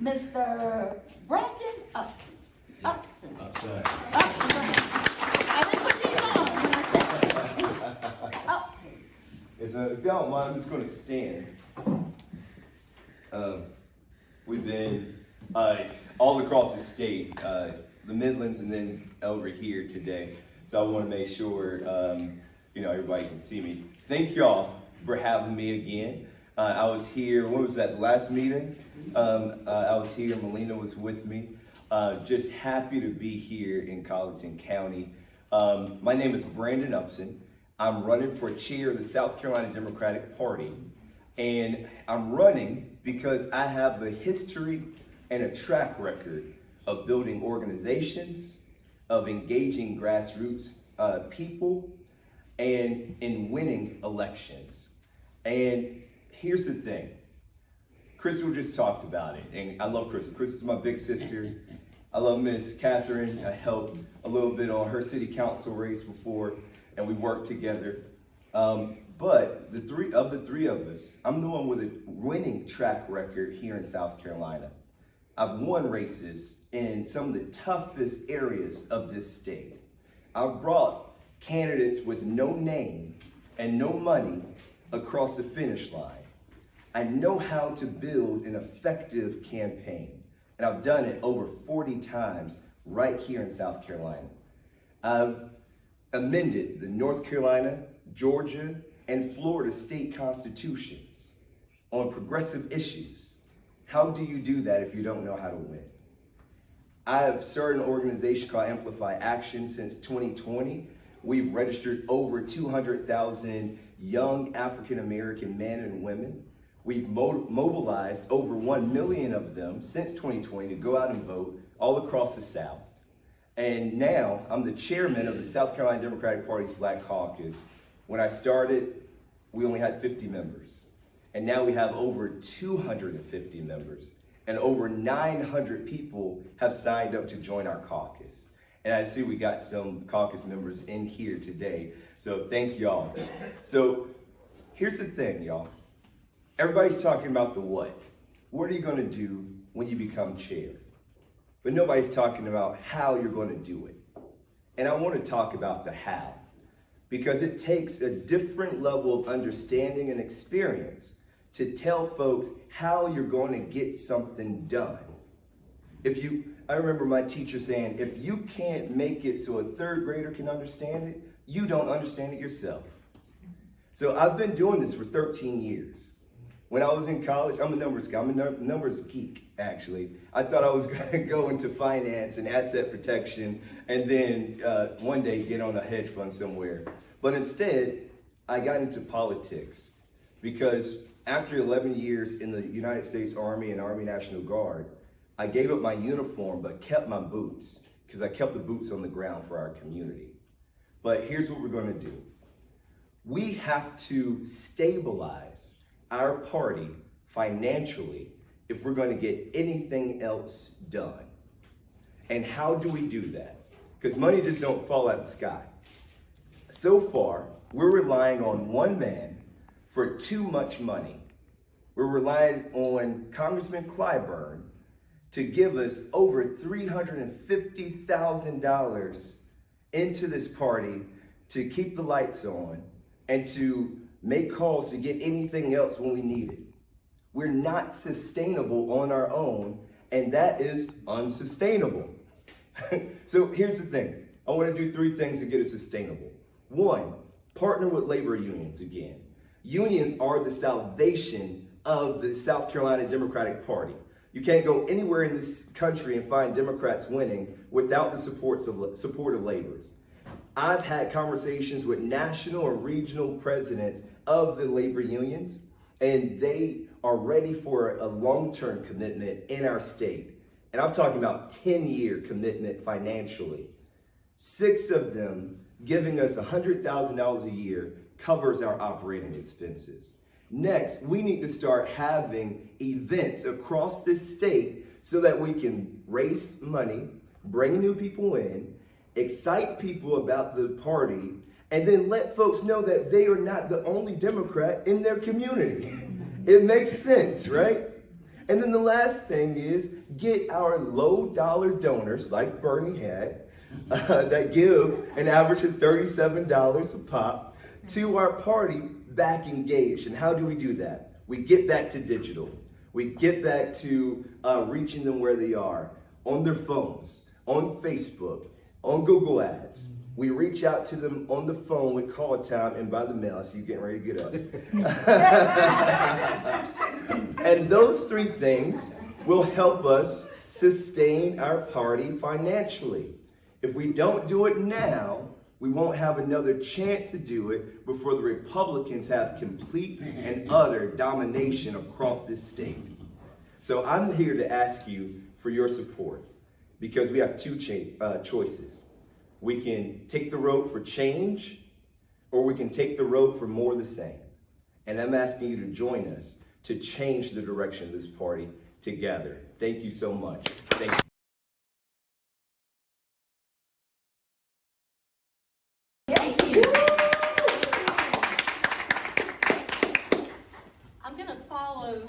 Mr. Brandon Upson. Upson. Upson. I didn't put these on when I said it. Upson. If y'all don't mind, I'm just going to stand. We've been all across the state, the Midlands, and then over here today. So I want to make sure everybody can see me. Thank y'all for having me again. I was here. When was that? Last meeting? I was here. Melina was with me. Just happy to be here in Colleton County. My name is Brandon Upson. I'm running for chair of the South Carolina Democratic Party. And I'm running because I have a history and a track record of building organizations, of engaging grassroots people, and in winning elections. And here's the thing. Crystal just talked about it, and I love Crystal. Crystal's my big sister. I love Miss Catherine. I helped a little bit on her city council race before, and we worked together. But the three of us, I'm the one with a winning track record here in South Carolina. I've won races in some of the toughest areas of this state. I've brought candidates with no name and no money across the finish line. I know how to build an effective campaign, and I've done it over 40 times right here in South Carolina. I've amended the North Carolina, Georgia, and Florida state constitutions on progressive issues. How do you do that if you don't know how to win? I have started an organization called Amplify Action since 2020. We've registered over 200,000 young African-American men and women. We've mobilized over 1 million of them since 2020 to go out and vote all across the South. And now I'm the chairman of the South Carolina Democratic Party's Black Caucus. When I started, we only had 50 members. And now we have over 250 members. And over 900 people have signed up to join our caucus. And I see we got some caucus members in here today. So thank y'all. So here's the thing, y'all. Everybody's talking about the what. What are you going to do when you become chair? But nobody's talking about how you're going to do it. And I want to talk about the how, because it takes a different level of understanding and experience to tell folks how you're going to get something done. I remember my teacher saying, if you can't make it so a third grader can understand it, you don't understand it yourself. So I've been doing this for 13 years. When I was in college, I'm a numbers guy. I'm a numbers geek, actually. I thought I was going to go into finance and asset protection and then one day get on a hedge fund somewhere. But instead, I got into politics because after 11 years in the United States Army and Army National Guard, I gave up my uniform but kept my boots because I kept the boots on the ground for our community. But here's what we're going to do. We have to stabilize our party financially if we're going to get anything else done. And how do we do that? Because money just don't fall out of the sky. So far, we're relying on one man for too much money. We're relying on Congressman Clyburn to give us over $350,000 into this party to keep the lights on and to make calls to get anything else when we need it. We're not sustainable on our own, and that is unsustainable. So here's the thing. I want to do 3 things to get us sustainable. 1, partner with labor unions again. Unions are the salvation of the South Carolina Democratic Party. You can't go anywhere in this country and find Democrats winning without the support of laborers. I've had conversations with national or regional presidents of the labor unions, and they are ready for a long-term commitment in our state. And I'm talking about 10-year commitment financially. 6 of them giving us $100,000 a year covers our operating expenses. Next, we need to start having events across this state so that we can raise money, bring new people in, excite people about the party, and then let folks know that they are not the only Democrat in their community. It makes sense, right? And then the last thing is get our low dollar donors like Bernie had that give an average of $37 a pop to our party back engaged. And how do we do that? We get back to digital. We get back to reaching them where they are, on their phones, on Facebook, on Google Ads. We reach out to them on the phone with call time and by the mail. I see you getting ready to get up. And those three things will help us sustain our party financially. If we don't do it now, we won't have another chance to do it before the Republicans have complete and utter domination across this state. So I'm here to ask you for your support because we have two choices. We can take the road for change, or we can take the road for more of the same. And I'm asking you to join us to change the direction of this party together. Thank you so much. Thank you. I'm going to follow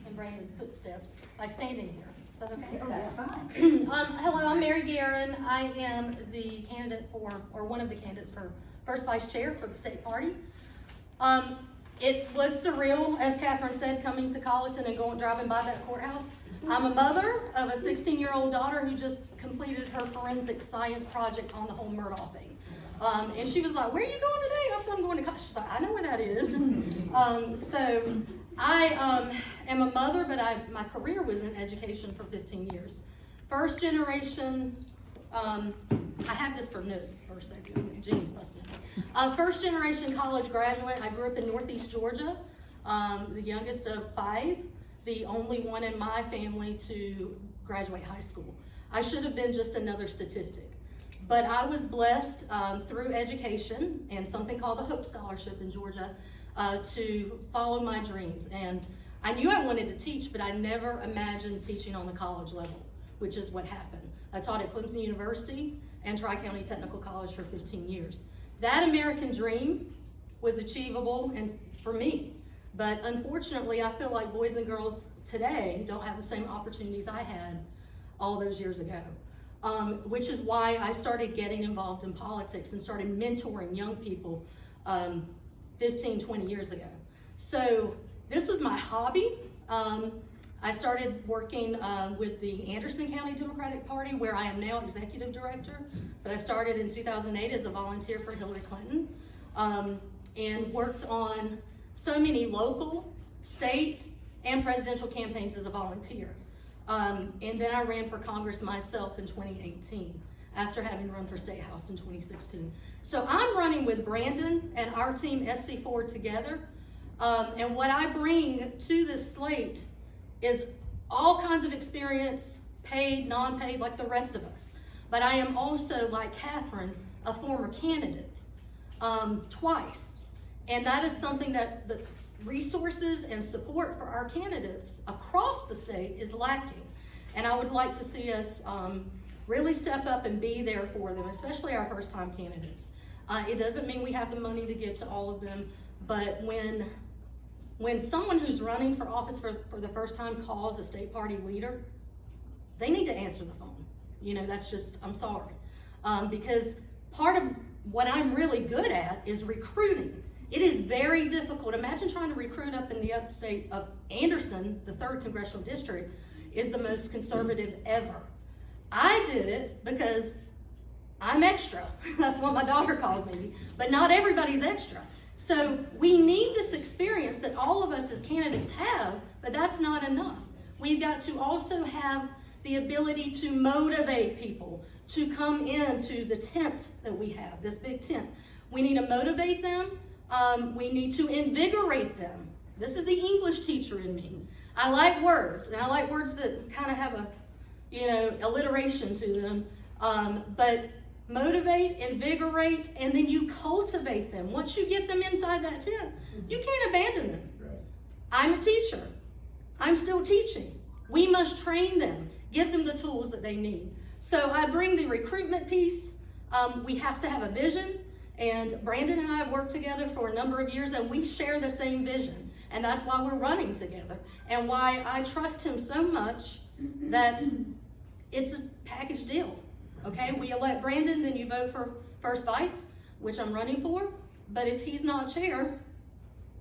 in Brandon's footsteps by standing here. Is that okay? Oh, that's fine. Hello, I'm Mary Geren. I am the candidate for, or one of the candidates for first vice chair for the state party. It was surreal, as Catherine said, coming to Colleton and driving by that courthouse. I'm a mother of a 16-year-old daughter who just completed her forensic science project on the whole Murdaugh thing. And she was like, "Where are you going today?" I said, "I'm going to college." She's like, "I know where that is." So I am a mother, but my career was in education for 15 years. First generation, I have this for notes for a second. Jeannie's busting. First generation college graduate. I grew up in Northeast Georgia, the youngest of 5, the only one in my family to graduate high school. I should have been just another statistic. But I was blessed through education and something called the Hope Scholarship in Georgia to follow my dreams. And I knew I wanted to teach, but I never imagined teaching on the college level, which is what happened. I taught at Clemson University and Tri-County Technical College for 15 years. That American dream was achievable and for me. But unfortunately, I feel like boys and girls today don't have the same opportunities I had all those years ago. Which is why I started getting involved in politics and started mentoring young people 15, 20 years ago. So this was my hobby. I started working with the Anderson County Democratic Party, where I am now executive director, but I started in 2008 as a volunteer for Hillary Clinton and worked on so many local, state, and presidential campaigns as a volunteer. And then I ran for Congress myself in 2018 after having run for State House in 2016. So I'm running with Brandon and our team SC4 together. And what I bring to this slate is all kinds of experience, paid, non-paid, like the rest of us. But I am also, like Catherine, a former candidate twice. And that is something that the resources and support for our candidates across the state is lacking. And I would like to see us really step up and be there for them, especially our first-time candidates. It doesn't mean we have the money to give to all of them, but when someone who's running for office for the first time calls a state party leader, they need to answer the phone. You know, that's just, I'm sorry. Because part of what I'm really good at is recruiting. It is very difficult. Imagine trying to recruit up in the upstate of Anderson, the 3rd Congressional District, is the most conservative ever. I did it because I'm extra. That's what my daughter calls me. But not everybody's extra. So we need this experience that all of us as candidates have, but that's not enough. We've got to also have the ability to motivate people to come into the tent that we have, this big tent. We need to motivate them. We need to invigorate them. This is the English teacher in me. I like words, and I like words that kind of have a, alliteration to them. But motivate, invigorate, and then you cultivate them. Once you get them inside that tent, you can't abandon them. Right. I'm a teacher. I'm still teaching. We must train them, give them the tools that they need. So I bring the recruitment piece. We have to have a vision. And Brandon and I have worked together for a number of years, and we share the same vision. And that's why we're running together, and why I trust him so much that it's a package deal. Okay, we elect Brandon, then you vote for first vice, which I'm running for. But if he's not chair,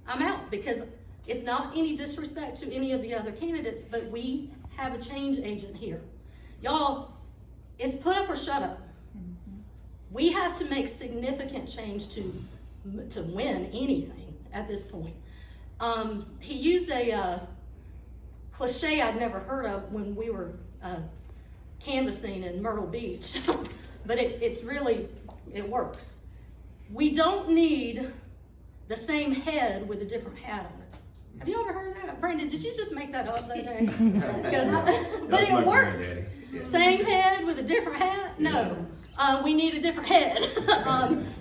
I'm out, because it's not any disrespect to any of the other candidates, but we have a change agent here. Y'all, it's put up or shut up. We have to make significant change to win anything at this point. He used a cliche I'd never heard of when we were canvassing in Myrtle Beach, but it works. We don't need the same head with a different hat on it. Have you ever heard that? Brandon, did you just make that up that day? But it works. Same head with a different hat? No. We need a different head.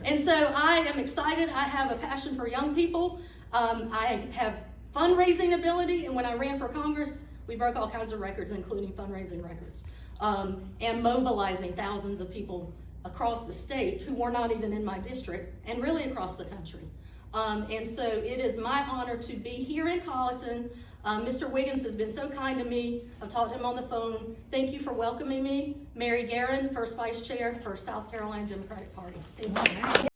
And so I am excited. I have a passion for young people. I have fundraising ability, and when I ran for Congress, we broke all kinds of records, including fundraising records, and mobilizing thousands of people across the state who were not even in my district, and really across the country. And so it is my honor to be here in Colleton. Mr. Wiggins has been so kind to me. I've talked to him on the phone. Thank you for welcoming me. Mary Geren, first vice chair for South Carolina Democratic Party. Thank you.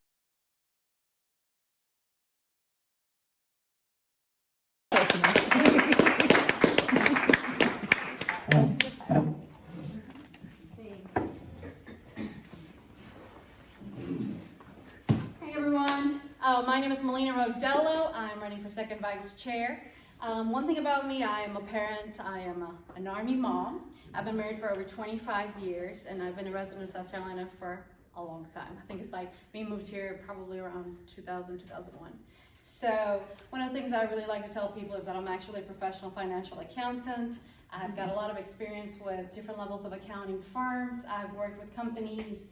Hey everyone, my name is Melina Rodelo. I'm running for second vice chair. One thing about me, I am a parent. I am an Army mom. I've been married for over 25 years, and I've been a resident of South Carolina for a long time. I think it's like we moved here probably around 2000, 2001. So one of the things I really like to tell people is that I'm actually a professional financial accountant. I've got a lot of experience with different levels of accounting firms. I've worked with companies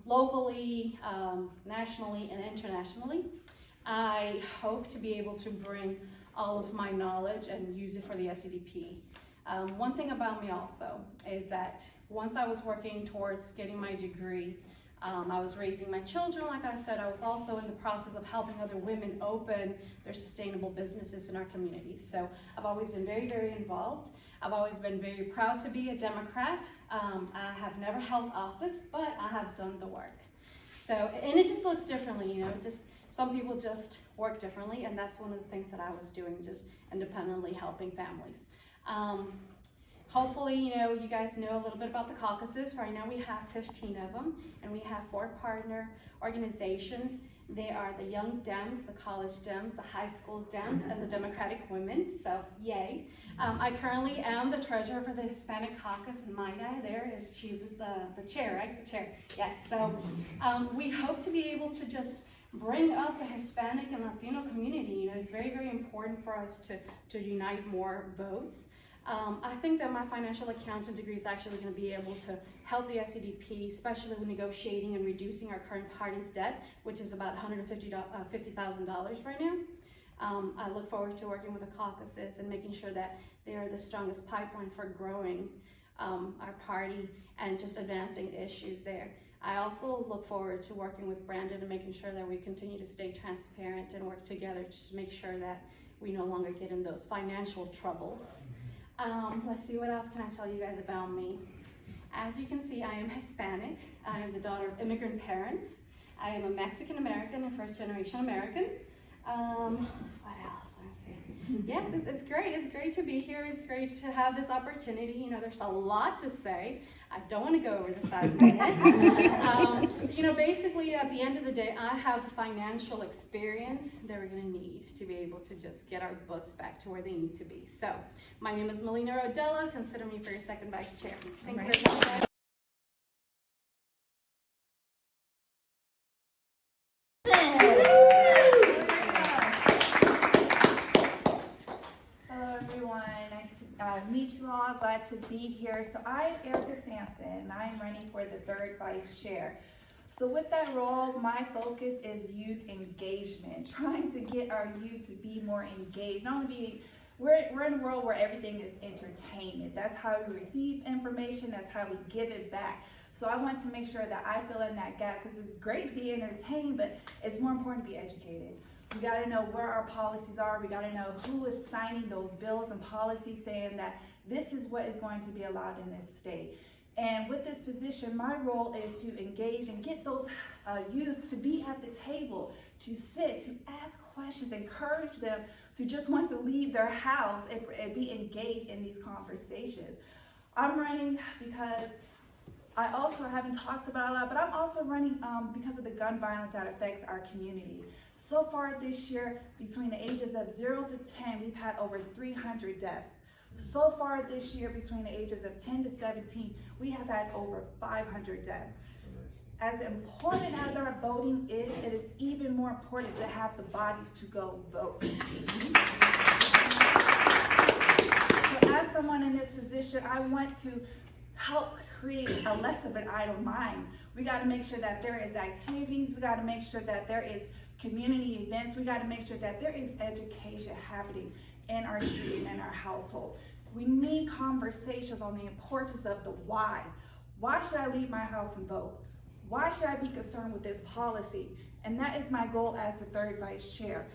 locally, nationally, and internationally. I hope to be able to bring all of my knowledge and use it for the SCDP. One thing about me also is that once I was working towards getting my degree, I was raising my children, like I said. I was also in the process of helping other women open their sustainable businesses in our communities. So I've always been very, very involved. I've always been very proud to be a Democrat. I have never held office, but I have done the work. So, and it just looks differently, you know, just some people just work differently, and that's one of the things that I was doing, just independently helping families. Hopefully, you know, you guys know a little bit about the caucuses. Right now we have 15 of them, and we have 4 partner organizations. They are the Young Dems, the College Dems, the High School Dems, and the Democratic Women, so yay. I currently am the treasurer for the Hispanic Caucus, and my guy there is, she's the chair, right? The chair, yes. So we hope to be able to just bring up the Hispanic and Latino community. You know, it's very, very important for us to unite more votes. I think that my financial accounting degree is actually going to be able to help the SCDP, especially with negotiating and reducing our current party's debt, which is about $150,000 right now. I look forward to working with the caucuses and making sure that they are the strongest pipeline for growing our party and just advancing issues there. I also look forward to working with Brandon and making sure that we continue to stay transparent and work together just to make sure that we no longer get in those financial troubles. Let's see, what else can I tell you guys about me? As you can see, I am Hispanic. I am the daughter of immigrant parents. I am a Mexican American and first generation American. What else? Let's see. Yes, it's great. It's great to be here. It's great to have this opportunity. You know, there's a lot to say. I don't want to go over the 5 minutes. You know, basically at the end of the day, I have the financial experience that we're going to need to be able to just get our books back to where they need to be. So, my name is Melina Rodelo. Consider me for your second vice chair. Thank you very much. Hello everyone, nice to meet you all, glad to be here. So I'm Erica Sampson, and I'm running for the 3rd vice chair. So with that role, my focus is youth engagement, trying to get our youth to be more engaged. Not only we're in a world where everything is entertainment. That's how we receive information, that's how we give it back. So I want to make sure that I fill in that gap, because it's great to be entertained, but it's more important to be educated. We gotta know where our policies are. We gotta know who is signing those bills and policies saying that this is what is going to be allowed in this state. And with this position, my role is to engage and get those youth to be at the table, to sit, to ask questions, encourage them to just want to leave their house and be engaged in these conversations. I'm running because I also haven't talked about it a lot, but I'm also running because of the gun violence that affects our community. So far this year, between the ages of 0 to 10, we've had over 300 deaths. So far this year, between the ages of 10 to 17, we have had over 500 deaths. As important as our voting is, it is even more important to have the bodies to go vote. So as someone in this position, I want to help create a less of an idle mind. We got to make sure that there is activities. We got to make sure that there is community events. We got to make sure that there is education happening in our street and in our household. We need conversations on the importance of the why. Why should I leave my house and vote? Why should I be concerned with this policy? And that is my goal as the third vice chair.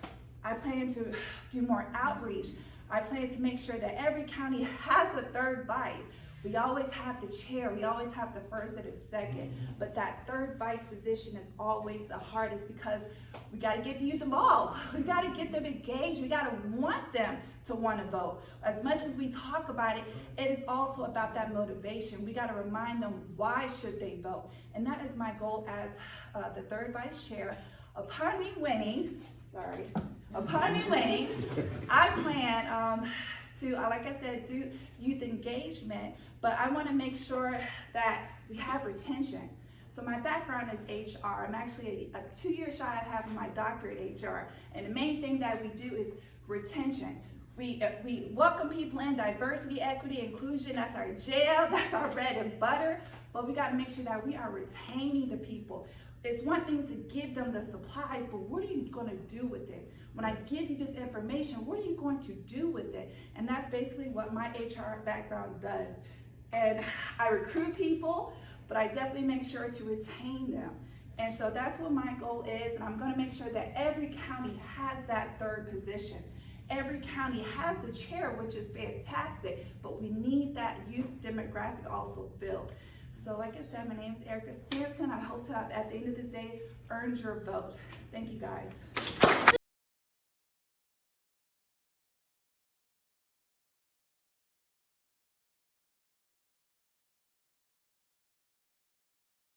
I plan to do more outreach. I plan to make sure that every county has a third vice. We always have the chair, we always have the first and the second, but that third vice position is always the hardest because we gotta get the youth involved. We gotta get them engaged. We gotta want them to wanna vote. As much as we talk about it, it is also about that motivation. We gotta remind them why should they vote. And that is my goal as the third vice chair. Upon me winning, I plan to, like I said, do youth engagement, but I want to make sure that we have retention. So my background is HR. I'm actually a 2 years shy of having my doctorate in HR, and the main thing that we do is retention. We welcome people in, diversity, equity, inclusion. That's our jam, that's our bread and butter, but we got to make sure that we are retaining the people. It's one thing to give them the supplies, but what are you going to do with it? When I give you this information, what are you going to do with it? And that's basically what my HR background does. And I recruit people, but I definitely make sure to retain them. And so that's what my goal is, and I'm going to make sure that every county has that third position. Every county has the chair, which is fantastic, but we need that youth demographic also filled. So like I said, my name is Erica Sampson. I hope to have, at the end of this day, earned your vote. Thank you guys.